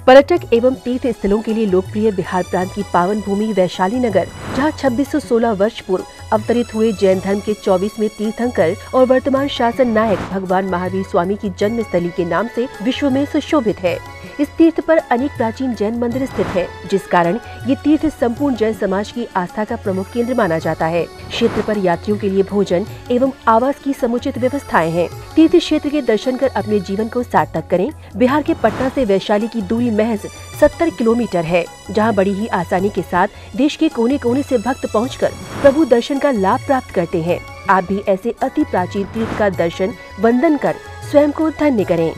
पर्यटक एवं तीर्थ स्थलों के लिए लोकप्रिय बिहार प्रांत की पावन भूमि वैशाली नगर, जहां 2616 वर्ष पूर्व अवतरित हुए जैन धर्म के 24वें तीर्थंकर और वर्तमान शासन नायक भगवान महावीर स्वामी की जन्म स्थली के नाम से विश्व में सुशोभित है। इस तीर्थ पर अनेक प्राचीन जैन मंदिर स्थित है, जिस कारण ये तीर्थ संपूर्ण जैन समाज की आस्था का प्रमुख केंद्र माना जाता है। क्षेत्र पर यात्रियों के लिए भोजन एवं आवास की समुचित व्यवस्थाएं हैं। तीर्थ क्षेत्र के दर्शन कर अपने जीवन को सार्थक करें। बिहार के पटना से वैशाली की दूरी महज 70 किलोमीटर है, जहां बड़ी ही आसानी के साथ देश के कोने कोने से भक्त पहुंचकर प्रभु दर्शन का लाभ प्राप्त करते हैं। आप भी ऐसे अति प्राचीन तीर्थ का दर्शन वंदन कर स्वयं को धन्य करें।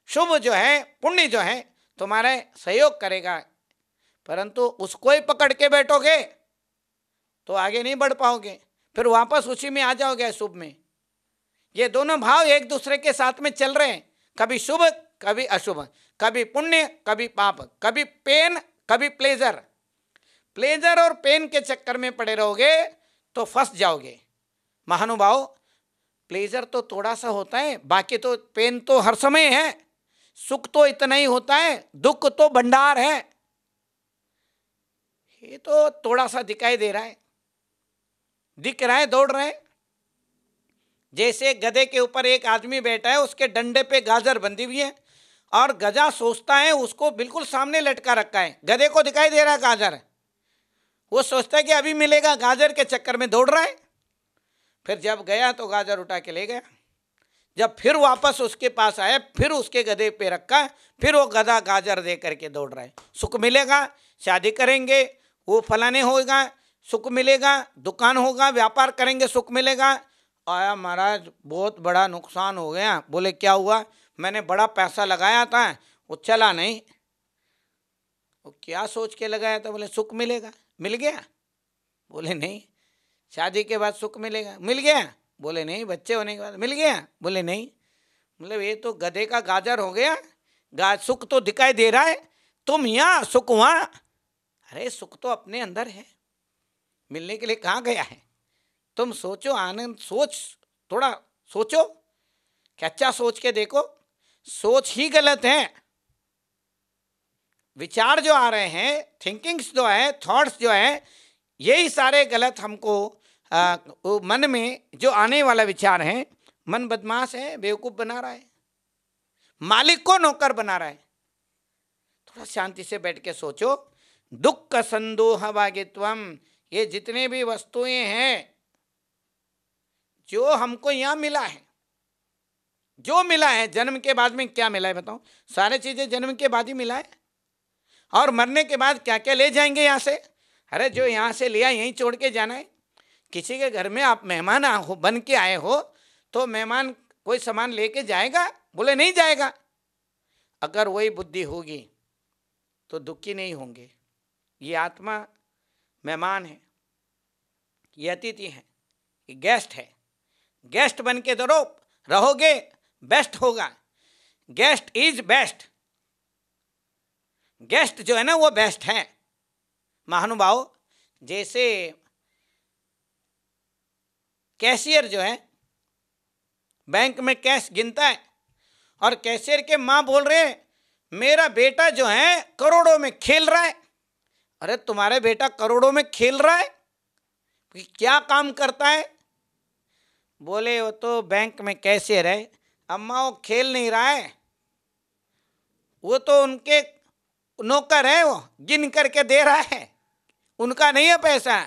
शुभ जो है, पुण्य जो है तुम्हारे सहयोग करेगा, परंतु उसको ही पकड़ के बैठोगे तो आगे नहीं बढ़ पाओगे, फिर वापस उसी में आ जाओगे शुभ में। ये दोनों भाव एक दूसरे के साथ में चल रहे हैं, कभी शुभ कभी अशुभ, कभी पुण्य कभी पाप, कभी पेन कभी प्लेजर। प्लेजर और पेन के चक्कर में पड़े रहोगे तो फंस जाओगे। महानुभाव, प्लेजर तो थोड़ा सा होता है, बाकी तो पेन तो हर समय है, सुख तो इतना ही होता है, दुख तो भंडार है। ये तो थोड़ा सा दिखाई दे रहा है, दिख रहा है, दौड़ रहा है। जैसे गधे के ऊपर एक आदमी बैठा है, उसके डंडे पे गाजर बंधी हुई है और गधा सोचता है उसको बिल्कुल सामने लटका रखा है, गधे को दिखाई दे रहा है गाजर, वो सोचता है कि अभी मिलेगा, गाजर के चक्कर में दौड़ रहा है। फिर जब गया तो गाजर उठा के ले गया, जब फिर वापस उसके पास आया, फिर उसके गधे पे रखा, फिर वो गधा गाजर दे करके दौड़ रहा है। सुख मिलेगा, शादी करेंगे, वो फलाने होगा, सुख मिलेगा, दुकान होगा, व्यापार करेंगे, सुख मिलेगा। आया महाराज बहुत बड़ा नुकसान हो गया। बोले क्या हुआ? मैंने बड़ा पैसा लगाया था, वो चला नहीं। वो क्या सोच के लगाया था? बोले सुख मिलेगा। मिल गया? बोले नहीं। शादी के बाद सुख मिलेगा। मिल गया? बोले नहीं। बच्चे होने के बाद मिल गया? बोले नहीं। मतलब ये तो गधे का गाजर हो गया। सुख तो दिखाई दे रहा है, तुम यहाँ सुख वहाँ। अरे सुख तो अपने अंदर है, मिलने के लिए कहाँ गया है? तुम सोचो, आनंद सोच, थोड़ा सोचो, क्या सोच के देखो। सोच ही गलत है, विचार जो आ रहे हैं, थिंकिंग्स जो है, थॉट्स जो है, यही सारे गलत हमको मन में जो आने वाला विचार है, मन बदमाश है, बेवकूफ बना रहा है, मालिक को नौकर बना रहा है। थोड़ा शांति से बैठ के सोचो। दुख संदोह भागित्वम, ये जितने भी वस्तुएं हैं जो हमको यहाँ मिला है, जो मिला है, जन्म के बाद में क्या मिला है बताओ? सारे चीजें जन्म के बाद ही मिला है। और मरने के बाद क्या क्या ले जाएंगे यहाँ से? अरे जो यहाँ से लिया यहीं छोड़ के जाना है। किसी के घर में आप मेहमान हो, बन के आए हो, तो मेहमान कोई सामान लेके जाएगा? बोले नहीं जाएगा। अगर वही बुद्धि होगी तो दुखी नहीं होंगे। ये आत्मा मेहमान है, ये अतिथि है, ये गेस्ट है। गेस्ट बन के रहोगे, बेस्ट होगा। Guest is best. गेस्ट जो है ना वो बेस्ट है। महानुभाव, जैसे कैशियर जो है बैंक में कैश गिनता है और कैशियर के माँ बोल रहे हैं मेरा बेटा जो है करोड़ों में खेल रहा है। अरे तुम्हारे बेटा करोड़ों में खेल रहा है, क्या काम करता है? बोले वो तो बैंक में कैशियर है। अम्मा वो खेल नहीं रहा है, वो तो उनके नौकर है, वो गिन करके दे रहा है, उनका नहीं है पैसा।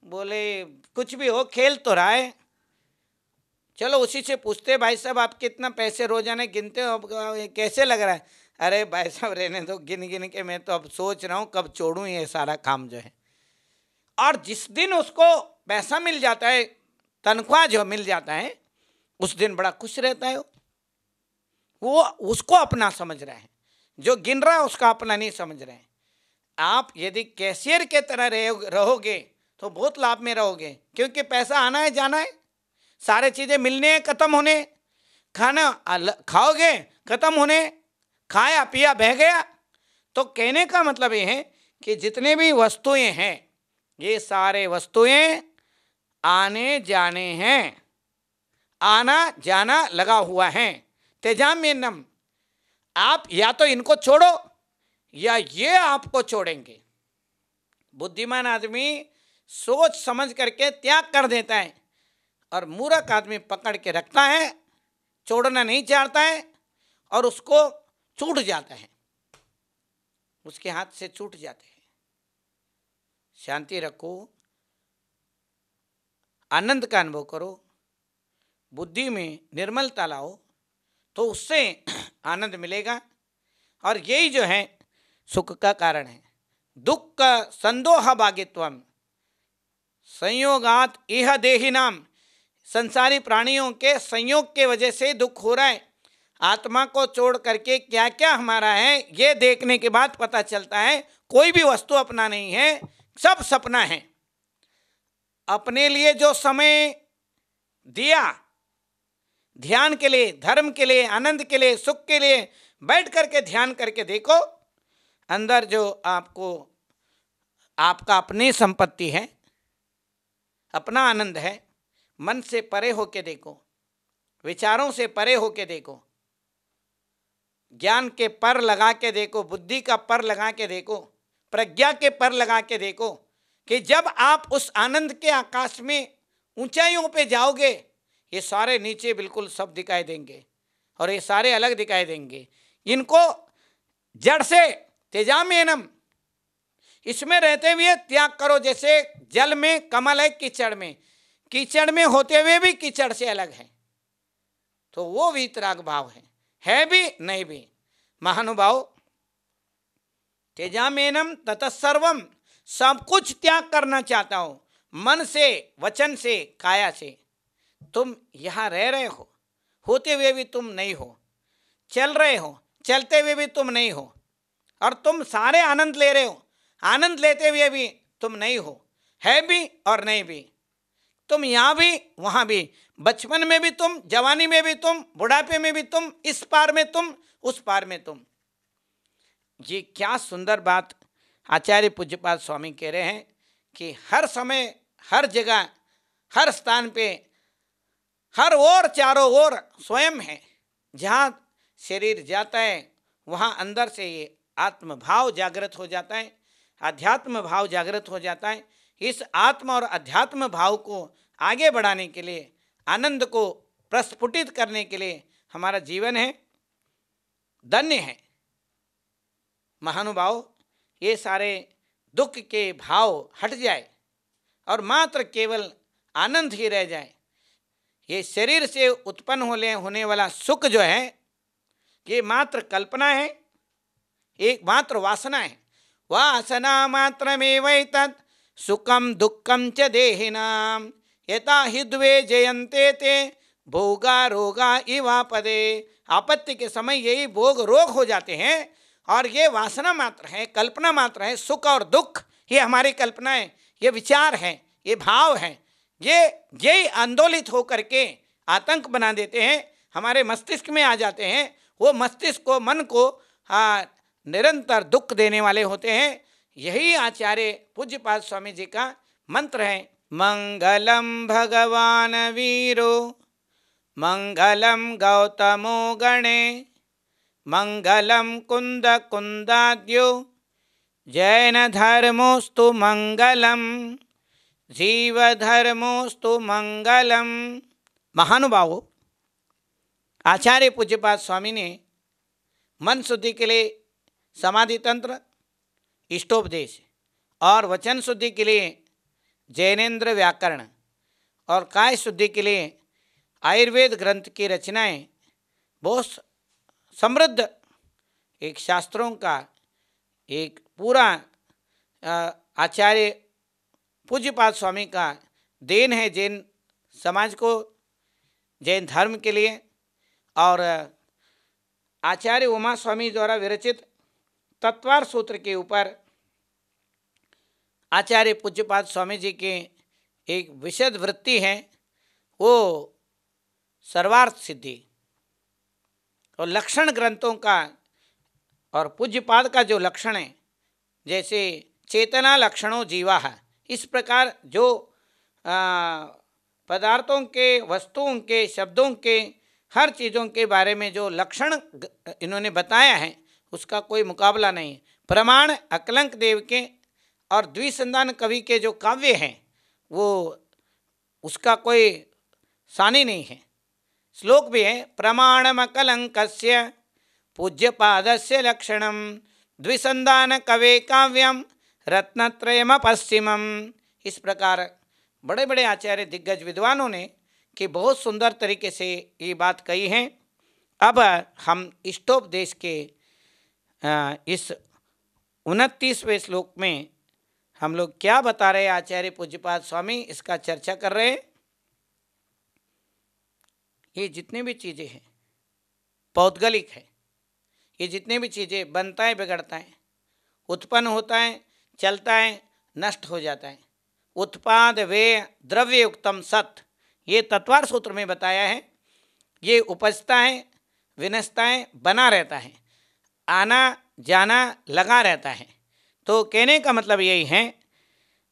बोले कुछ भी हो, खेल तो रहा है। चलो उसी से पूछते, भाई साहब आप कितना पैसे रोजाना गिनते हो, कैसे लग रहा है? अरे भाई साहब रहने दो, गिन गिन के मैं तो अब सोच रहा हूँ कब छोड़ूं ये सारा काम जो है। और जिस दिन उसको पैसा मिल जाता है, तनख्वाह जो मिल जाता है, उस दिन बड़ा खुश रहता है। वो उसको अपना समझ रहा है, जो गिन रहा है उसका अपना नहीं समझ रहे हैं। आप यदि कैशियर के तरह रहोगे तो बहुत लाभ में रहोगे, क्योंकि पैसा आना है जाना है, सारे चीज़ें मिलने हैं ख़त्म होने। खाना खाओगे ख़त्म होने, खाया पिया बह गया। तो कहने का मतलब ये है कि जितने भी वस्तुएं हैं ये सारे वस्तुएं आने जाने हैं, आना जाना लगा हुआ है। तेजाम्यन्नम, आप या तो इनको छोड़ो या ये आपको छोड़ेंगे। बुद्धिमान आदमी सोच समझ करके त्याग कर देता है और मूर्ख आदमी पकड़ के रखता है, छोड़ना नहीं चाहता है और उसको छूट जाता है, उसके हाथ से छूट जाते हैं। शांति रखो, आनंद का अनुभव करो, बुद्धि में निर्मलता लाओ, तो उससे आनंद मिलेगा और यही जो है सुख का कारण है। दुख संदोह भागित्वम संयोगात इह देहिनाम, संसारी प्राणियों के संयोग के वजह से दुख हो रहा है। आत्मा को छोड़ करके क्या क्या हमारा है ये देखने के बाद पता चलता है कोई भी वस्तु अपना नहीं है, सब सपना है। अपने लिए जो समय दिया ध्यान के लिए, धर्म के लिए, आनंद के लिए, सुख के लिए, बैठ करके ध्यान करके देखो, अंदर जो आपको आपका अपनी संपत्ति है, अपना आनंद है, मन से परे होके देखो, विचारों से परे होके देखो, ज्ञान के पर लगा के देखो, बुद्धि का पर लगा के देखो, प्रज्ञा के पर लगा के देखो कि जब आप उस आनंद के आकाश में ऊंचाइयों पे जाओगे, ये सारे नीचे बिल्कुल सब दिखाई देंगे और ये सारे अलग दिखाई देंगे। इनको जड़ से तेजाम्यनम, इसमें रहते हुए त्याग करो। जैसे जल में कमल है, कीचड़ में, कीचड़ में होते हुए भी कीचड़ से अलग है, तो वो वीतराग भाव है भी नहीं भी। महानुभाव, तेजाम्यनम ततस्सर्वम, सब कुछ त्याग करना चाहता हूं, मन से, वचन से, काया से। तुम यहां रह रहे हो, होते हुए भी तुम नहीं हो, चल रहे हो, चलते हुए भी तुम नहीं हो, और तुम सारे आनंद ले रहे हो, आनंद लेते हुए भी तुम नहीं हो, है भी और नहीं भी। तुम यहाँ भी वहाँ भी, बचपन में भी तुम, जवानी में भी तुम, बुढ़ापे में भी तुम, इस पार में तुम, उस पार में तुम। ये क्या सुंदर बात आचार्य पूज्यपाद स्वामी कह रहे हैं कि हर समय, हर जगह, हर स्थान पे, हर ओर, चारों ओर स्वयं है। जहाँ शरीर जाता है वहाँ अंदर से ये आत्म भाव जागृत हो जाता है, अध्यात्म भाव जागृत हो जाता है। इस आत्म और अध्यात्म भाव को आगे बढ़ाने के लिए, आनंद को प्रस्फुटित करने के लिए हमारा जीवन है, धन्य है। महानुभाव, ये सारे दुख के भाव हट जाए और मात्र केवल आनंद ही रह जाए। ये शरीर से उत्पन्न होने वाला सुख जो है ये मात्र कल्पना है, एक मात्र वासना है। वासना मात्रमेवैतत् सुखम दुःखम च देहिनाम यथा हि द्वे जयन्ते ते भोगा रोगा इवापदे। आपत्ति के समय यही भोग रोग हो जाते हैं और ये वासना मात्र है, कल्पना मात्र है। सुख और दुख ये हमारी कल्पना है, ये विचार है, ये भाव है, ये आंदोलित होकर के आतंक बना देते हैं, हमारे मस्तिष्क में आ जाते हैं। वो मस्तिष्क को, मन को निरंतर दुख देने वाले होते हैं। यही आचार्य पूज्यपाद स्वामी जी का मंत्र है। मंगलम भगवान वीरो मंगलम गौतमो गणे मंगलम कुंद कुंदाद्यो जैन धर्मोस्तु मंगलम जीव धर्मोस्तु मंगलम। महानुभावों, आचार्य पूज्यपाद स्वामी ने मन शुद्धि के लिए समाधि तंत्र, इष्टोपदेश और वचन शुद्धि के लिए जैनेन्द्र व्याकरण और काय शुद्धि के लिए आयुर्वेद ग्रंथ की रचनाएं, बहुत समृद्ध एक शास्त्रों का एक पूरा आचार्य पूज्यपाद स्वामी का देन है जैन समाज को, जैन धर्म के लिए। और आचार्य उमा स्वामी द्वारा विरचित तत्वार सूत्र के ऊपर आचार्य पूज्यपाद स्वामी जी के एक विशद वृत्ति है, वो सर्वार्थ सिद्धि और लक्षण ग्रंथों का और पूज्यपाद का जो लक्षण है, जैसे चेतना लक्षणों जीवा। इस प्रकार जो पदार्थों के, वस्तुओं के, शब्दों के, हर चीज़ों के बारे में जो लक्षण इन्होंने बताया है उसका कोई मुकाबला नहीं। प्रमाण अकलंक देव के और द्विसंधान कवि के जो काव्य हैं वो उसका कोई सानी नहीं है। श्लोक भी है, प्रमाणमकलंकस्य पूज्यपादस्य लक्षणम द्विसंधान कवे काव्यम रत्नत्रयम पश्चिमम। इस प्रकार बड़े बड़े आचार्य दिग्गज विद्वानों ने कि बहुत सुंदर तरीके से ये बात कही है। अब हम इष्टोपदेश के इस 29वें श्लोक में हम लोग क्या बता रहे हैं, आचार्य पूज्यपाद स्वामी इसका चर्चा कर रहे हैं। ये जितने भी चीज़ें हैं पौद्गलिक है। ये जितने भी चीज़ें बनता है, बिगड़ता है, उत्पन्न होता है, चलता है, नष्ट हो जाता है। उत्पाद वे द्रव्य युक्तम सत, ये तत्वार सूत्र में बताया है। ये उपजता है, विनष्टता है, बना रहता है, आना जाना लगा रहता है। तो कहने का मतलब यही है।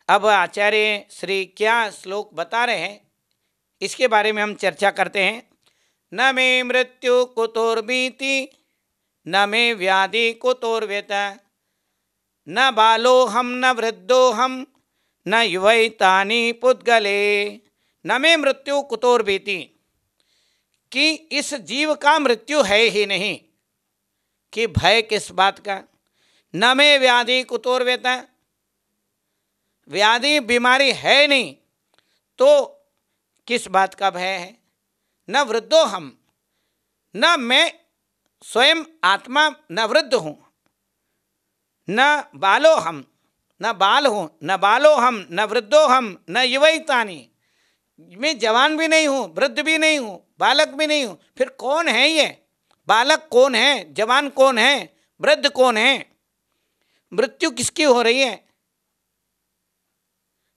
अब आचार्य श्री क्या श्लोक बता रहे हैं इसके बारे में हम चर्चा करते हैं। न मे मृत्यु कुतोर्भीति न मे व्याधि कुतोर्व्यथा न बालोहम न वृद्धोहम न युवैतानि पुद्गले। न मे मृत्यु कुतोर्भीति, कि इस जीव का मृत्यु है ही नहीं, कि भय किस बात का। न मे व्याधि कुतोर्व्यथा, व्याधि बीमारी है नहीं तो किस बात का भय है। न वृद्धो हम, न मैं स्वयं आत्मा न वृद्ध हूँ, न बालो हम, न बाल हूँ, न बालो हम, न वृद्धो हम, न युवैतानि, मैं जवान भी नहीं हूँ, वृद्ध भी नहीं हूँ, बालक भी नहीं हूँ। फिर कौन है ये? बालक कौन है, जवान कौन है, वृद्ध कौन है? मृत्यु किसकी हो रही है,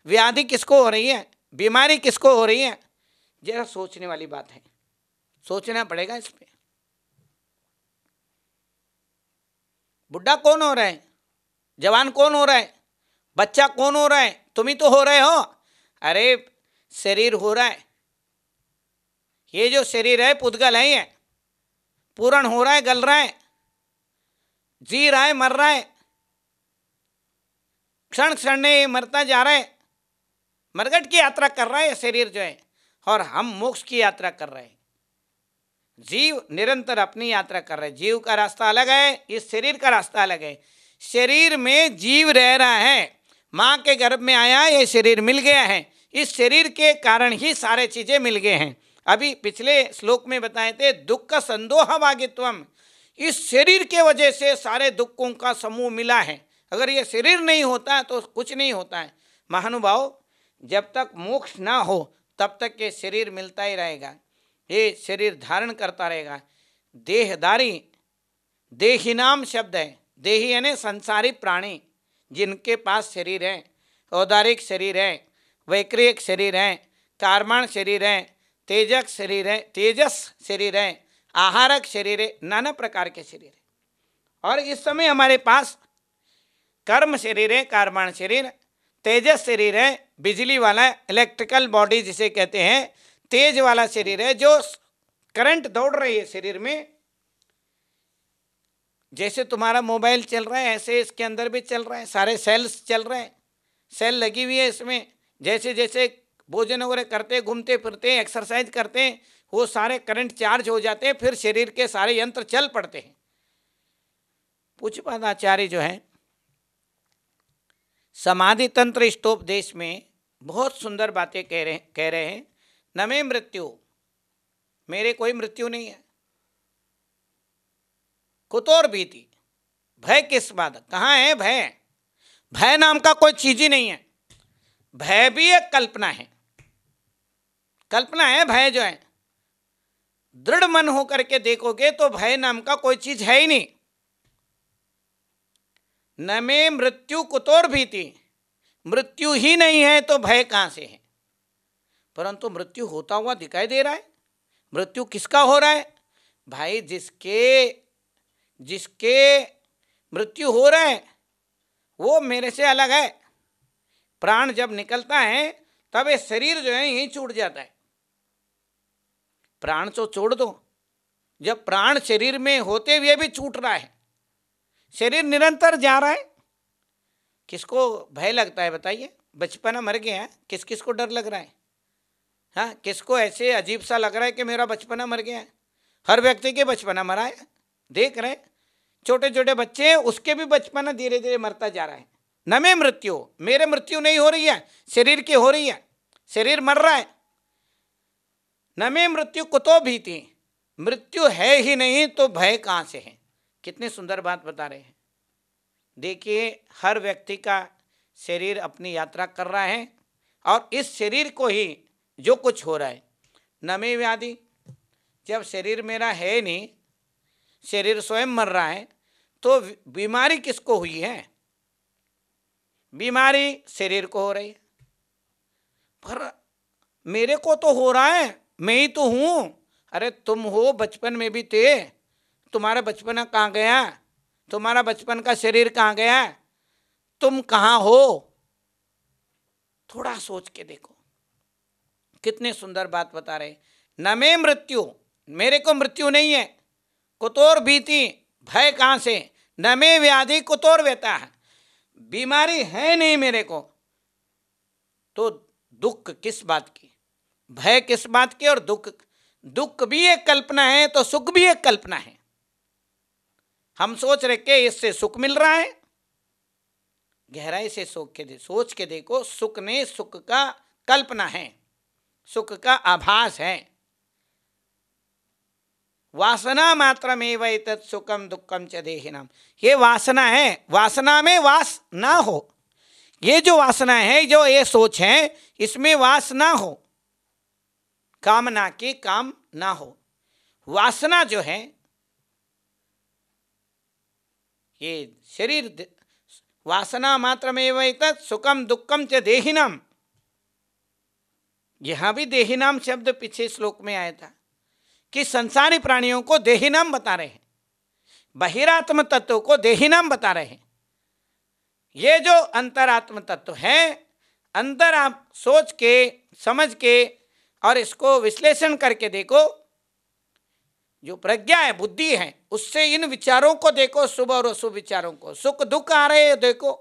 व्याधि किसको हो रही है, बीमारी किसको हो रही है? जरा सोचने वाली बात है, सोचना पड़ेगा इस पे। बुढ़ा कौन हो रहा है, जवान कौन हो रहा है, बच्चा कौन हो रहा है? तुम ही तो हो रहे हो। अरे शरीर हो रहा है, ये जो शरीर है पुद्गल है, ये पूर्ण हो रहा है, गल रहा है, जी रहा है, मर रहा है, क्षण क्षण में मरता जा रहा है, मरगट की यात्रा कर रहा है शरीर जो है, और हम मोक्ष की यात्रा कर रहे हैं। जीव निरंतर अपनी यात्रा कर रहे हैं। जीव का रास्ता अलग है, इस शरीर का रास्ता अलग है। शरीर में जीव रह रहा है, माँ के गर्भ में आया, ये शरीर मिल गया है, इस शरीर के कारण ही सारे चीजें मिल गए हैं। अभी पिछले श्लोक में बताए थे दुख संदोह भागित्वम, इस शरीर के वजह से सारे दुखों का समूह मिला है। अगर ये शरीर नहीं होता तो कुछ नहीं होता है। महानुभाव, जब तक मोक्ष ना हो तब तक ये शरीर मिलता ही रहेगा, ये शरीर धारण करता रहेगा। देहदारी, देही नाम शब्द है। देही यानी संसारी प्राणी, जिनके पास शरीर है, औदारिक शरीर है, वैक्रियक शरीर है, कार्माण शरीर है, तेजक शरीर है, तेजस शरीर है, आहारक शरीर है, नाना प्रकार के शरीर है। और इस समय हमारे पास कर्म शरीर है, कार्माण शरीर, तेजस शरीर है, बिजली वाला इलेक्ट्रिकल बॉडी जिसे कहते हैं, तेज वाला शरीर है, जो करंट दौड़ रही है शरीर में। जैसे तुम्हारा मोबाइल चल रहा है ऐसे इसके अंदर भी चल रहा है, सारे सेल्स चल रहे हैं, सेल लगी हुई है इसमें। जैसे जैसे भोजन वगैरह करते, घूमते फिरते, एक्सरसाइज करते हैं, वो सारे करंट चार्ज हो जाते हैं, फिर शरीर के सारे यंत्र चल पड़ते हैं। पूज्यपाद आचार्य जो है समाधि तंत्र इष्टोपदेश में बहुत सुंदर बातें कह रहे हैं। न मे मृत्यु, मेरे कोई मृत्यु नहीं है। कुतोर भीति, भय किस बात, कहाँ है भय? भय नाम का कोई चीज ही नहीं है। भय भी एक कल्पना है, कल्पना है भय जो है। दृढ़ मन होकर के देखोगे तो भय नाम का कोई चीज है ही नहीं। न में मृत्यु कुतोर भीति, मृत्यु ही नहीं है तो भय कहां से है? परंतु मृत्यु होता हुआ दिखाई दे रहा है। मृत्यु किसका हो रहा है भाई? जिसके मृत्यु हो रहा है वो मेरे से अलग है। प्राण जब निकलता है तब ये शरीर जो है यहीं छूट जाता है। प्राण तो छोड़ दो, जब प्राण शरीर में होते हुए भी छूट रहा है, शरीर निरंतर जा रहा है, किसको भय लगता है बताइए? बचपना मर गया है, किस किस को डर लग रहा है? हाँ, किसको ऐसे अजीब सा लग रहा है कि मेरा बचपना मर गया है? हर व्यक्ति के बचपना मरा है। देख रहे, छोटे छोटे बच्चे हैं, उसके भी बचपना धीरे धीरे मरता जा रहा है। न में मृत्यु, मेरे मृत्यु नहीं हो रही है, शरीर की हो रही है, शरीर मर रहा है। न में मृत्यु कुतो भीति, मृत्यु है ही नहीं तो भय कहाँ से है? कितनी सुंदर बात बता रहे हैं। देखिए, हर व्यक्ति का शरीर अपनी यात्रा कर रहा है और इस शरीर को ही जो कुछ हो रहा है, न में व्याधि, जब शरीर मेरा है नहीं, शरीर स्वयं मर रहा है, तो बीमारी किसको हुई है? बीमारी शरीर को हो रही है। पर मेरे को तो हो रहा है, मैं ही तो हूं। अरे तुम हो, बचपन में भी थे, तुम्हारा बचपना कहाँ गया? तुम्हारा बचपन का शरीर कहाँ गया? तुम कहाँ हो? थोड़ा सोच के देखो, कितने सुंदर बात बता रहे। न में मृत्यु, मेरे को मृत्यु नहीं है, कुतोर भीति, भय कहाँ से? न में व्याधि कुतोर व्यथा, बीमारी है नहीं मेरे को, तो दुख किस बात की, भय किस बात की? और दुख भी एक कल्पना है तो सुख भी एक कल्पना है। हम सोच रहे कि इससे सुख मिल रहा है, गहराई से सोच के देखो, सुख ने सुख का कल्पना है, सुख का आभास है। वासना मात्रमेव एतत् सुखम दुखम च देहिनाम, ये वासना है, वासना में वास ना हो। ये जो वासना है, जो ये सोच है, इसमें वास ना हो, कामना की काम ना हो। वासना जो है, ये शरीर, वासना मात्रमेव एतत् सुखम दुखम च देहिनाम, यहां भी देहिनाम शब्द पीछे श्लोक में आया था कि संसारी प्राणियों को देहिनाम बता रहे हैं, बहिरात्म तत्व को देहिनाम बता रहे हैं। ये जो अंतरात्म तत्व है, अंदर आप सोच के समझ के और इसको विश्लेषण करके देखो, जो प्रज्ञा है, बुद्धि है, उससे इन विचारों को देखो, शुभ और अशुभ विचारों को, सुख दुख आ रहे हैं देखो।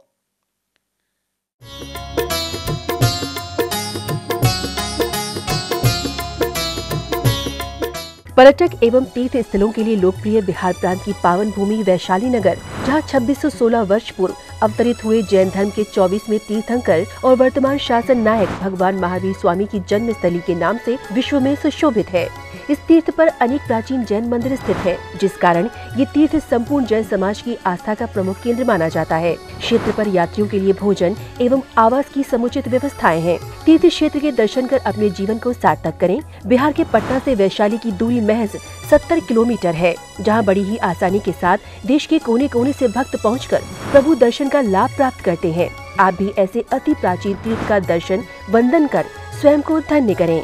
पर्यटक एवं तीर्थ स्थलों के लिए लोकप्रिय बिहार प्रांत की पावन भूमि वैशाली नगर, जहां 2616 वर्ष पूर्व अवतरित हुए जैन धर्म के 24वें तीर्थंकर और वर्तमान शासन नायक भगवान महावीर स्वामी की जन्मस्थली के नाम से विश्व में सुशोभित है। इस तीर्थ पर अनेक प्राचीन जैन मंदिर स्थित है, जिस कारण ये तीर्थ संपूर्ण जैन समाज की आस्था का प्रमुख केंद्र माना जाता है। क्षेत्र पर यात्रियों के लिए भोजन एवं आवास की समुचित व्यवस्थाएं हैं। तीर्थ क्षेत्र के दर्शन कर अपने जीवन को सार्थक करें। बिहार के पटना से वैशाली की दूरी महज 70 किलोमीटर है, जहां बड़ी ही आसानी के साथ देश के कोने कोने से भक्त पहुंचकर प्रभु दर्शन का लाभ प्राप्त करते हैं। आप भी ऐसे अति प्राचीन तीर्थ का दर्शन वंदन कर स्वयं को धन्य करें।